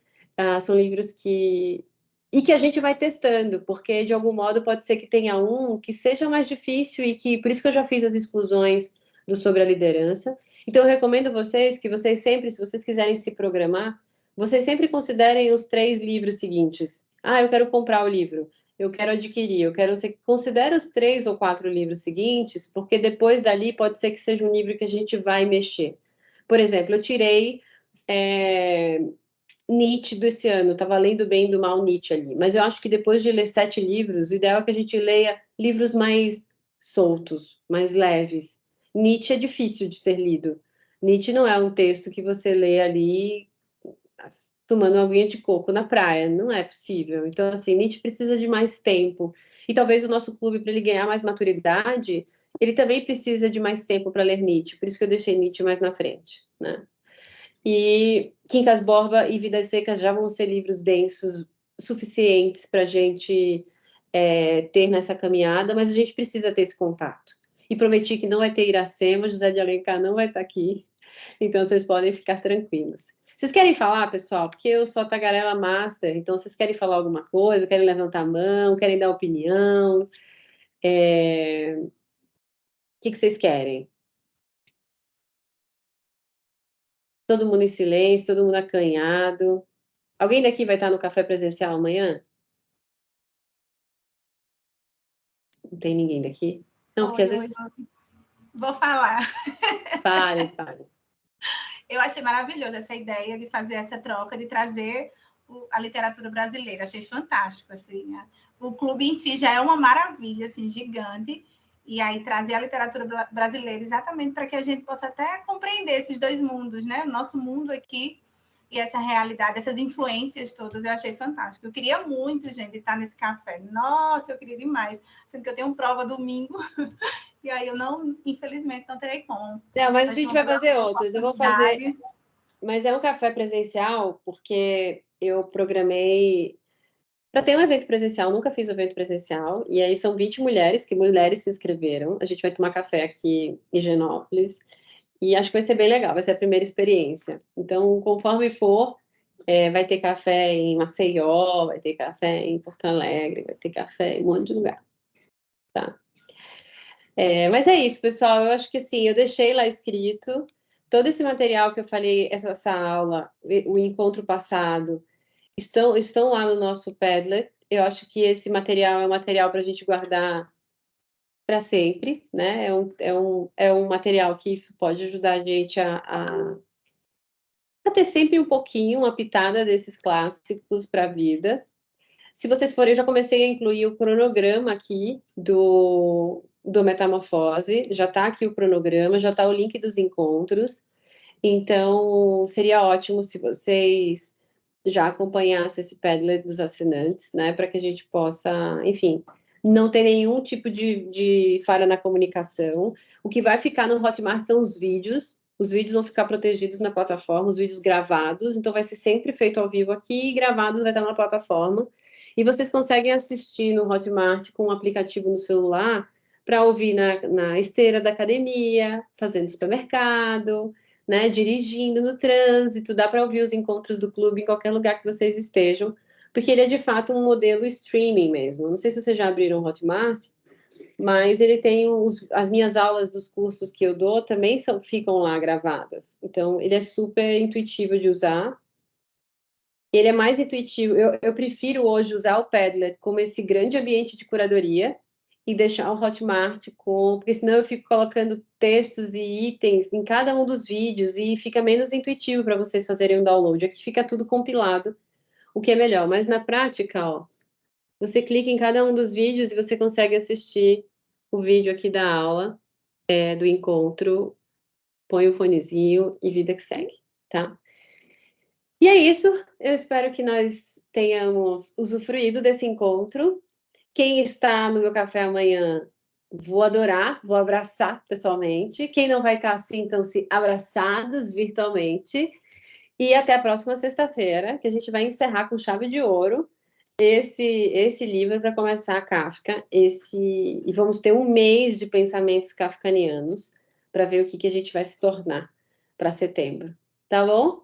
são livros que... E que a gente vai testando, porque de algum modo pode ser que tenha um que seja mais difícil e que... Por isso que eu já fiz as exclusões do Sobre a Liderança. Então eu recomendo vocês que vocês sempre, se vocês quiserem se programar, vocês sempre considerem os 3 livros seguintes. Ah, eu quero comprar o livro. Eu quero adquirir, eu quero você considere os 3 ou 4 livros seguintes, porque depois dali pode ser que seja um livro que a gente vai mexer. Por exemplo, eu tirei Nietzsche desse ano, estava lendo Bem e do Mal Nietzsche ali, mas eu acho que depois de ler 7 livros, o ideal é que a gente leia livros mais soltos, mais leves. Nietzsche é difícil de ser lido. Nietzsche não é um texto que você lê ali tomando uma aguinha de coco na praia, não é possível. Então, assim, Nietzsche precisa de mais tempo. E talvez o nosso clube, para ele ganhar mais maturidade, ele também precisa de mais tempo para ler Nietzsche. Por isso que eu deixei Nietzsche mais na frente, né? E Quincas Borba e Vidas Secas já vão ser livros densos suficientes para a gente ter nessa caminhada, mas a gente precisa ter esse contato. E prometi que não vai ter Iracema, José de Alencar não vai estar aqui, então vocês podem ficar tranquilos. Vocês querem falar, pessoal? Porque eu sou a tagarela master, então vocês querem falar alguma coisa, querem levantar a mão, querem dar opinião? O que vocês querem? Todo mundo em silêncio, todo mundo acanhado. Alguém daqui vai estar no café presencial amanhã? Não tem ninguém daqui? Não, porque às vezes... Vou falar. Fale, fale. Eu achei maravilhoso essa ideia de fazer essa troca, de trazer a literatura brasileira. Achei fantástico, assim, né? O clube em si já é uma maravilha, assim, gigante. E aí trazer a literatura brasileira exatamente para que a gente possa até compreender esses 2 mundos, né? O nosso mundo aqui e essa realidade, essas influências todas, eu achei fantástico. Eu queria muito, gente, estar nesse café. Nossa, eu queria demais. Sendo que eu tenho prova domingo. E aí eu não, infelizmente, não terei como. Não, mas a gente vai fazer outros. Eu vou fazer... Mas é um café presencial porque eu programei para ter um evento presencial. Nunca fiz um evento presencial, e aí são 20 mulheres, que mulheres se inscreveram. A gente vai tomar café aqui em Higienópolis, e acho que vai ser bem legal, vai ser a primeira experiência. Então, conforme for, vai ter café em Maceió, vai ter café em Porto Alegre, vai ter café em um monte de lugar, tá? Mas é isso, pessoal. Eu acho que sim, eu deixei lá escrito todo esse material que eu falei, essa aula, o encontro passado, estão lá no nosso Padlet. Eu acho que esse material é um material para a gente guardar para sempre, né? É um material que isso pode ajudar a gente a ter sempre um pouquinho, uma pitada desses clássicos para a vida. Se vocês forem, eu já comecei a incluir o cronograma aqui do Metamorfose, já está aqui o cronograma, já está o link dos encontros, então seria ótimo se vocês já acompanhassem esse Padlet dos assinantes, né, para que a gente possa, enfim, não ter nenhum tipo de falha na comunicação. O que vai ficar no Hotmart são os vídeos vão ficar protegidos na plataforma, os vídeos gravados, então vai ser sempre feito ao vivo aqui e gravados vai estar na plataforma. E vocês conseguem assistir no Hotmart com um aplicativo no celular para ouvir na esteira da academia, fazendo supermercado, né, dirigindo no trânsito, dá para ouvir os encontros do clube em qualquer lugar que vocês estejam, porque ele é de fato um modelo streaming mesmo. Não sei se vocês já abriram o Hotmart, mas ele tem as minhas aulas dos cursos que eu dou também ficam lá gravadas. Então, ele é super intuitivo de usar. Ele é mais intuitivo. Eu prefiro hoje usar o Padlet como esse grande ambiente de curadoria e deixar o Hotmart porque senão eu fico colocando textos e itens em cada um dos vídeos e fica menos intuitivo para vocês fazerem um download. Aqui fica tudo compilado, o que é melhor. Mas na prática, ó, você clica em cada um dos vídeos e você consegue assistir o vídeo aqui da aula, do encontro, põe o fonezinho e vida que segue, tá? E é isso, eu espero que nós tenhamos usufruído desse encontro. Quem está no meu café amanhã, vou adorar, vou abraçar pessoalmente. Quem não vai estar, sintam-se abraçados virtualmente. E até a próxima sexta-feira, que a gente vai encerrar com chave de ouro esse livro para começar a Kafka. E vamos ter um mês de pensamentos kafkanianos para ver o que a gente vai se tornar para setembro. Tá bom?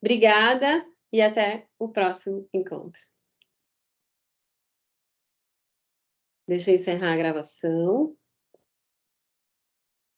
Obrigada e até o próximo encontro. Deixa eu encerrar a gravação.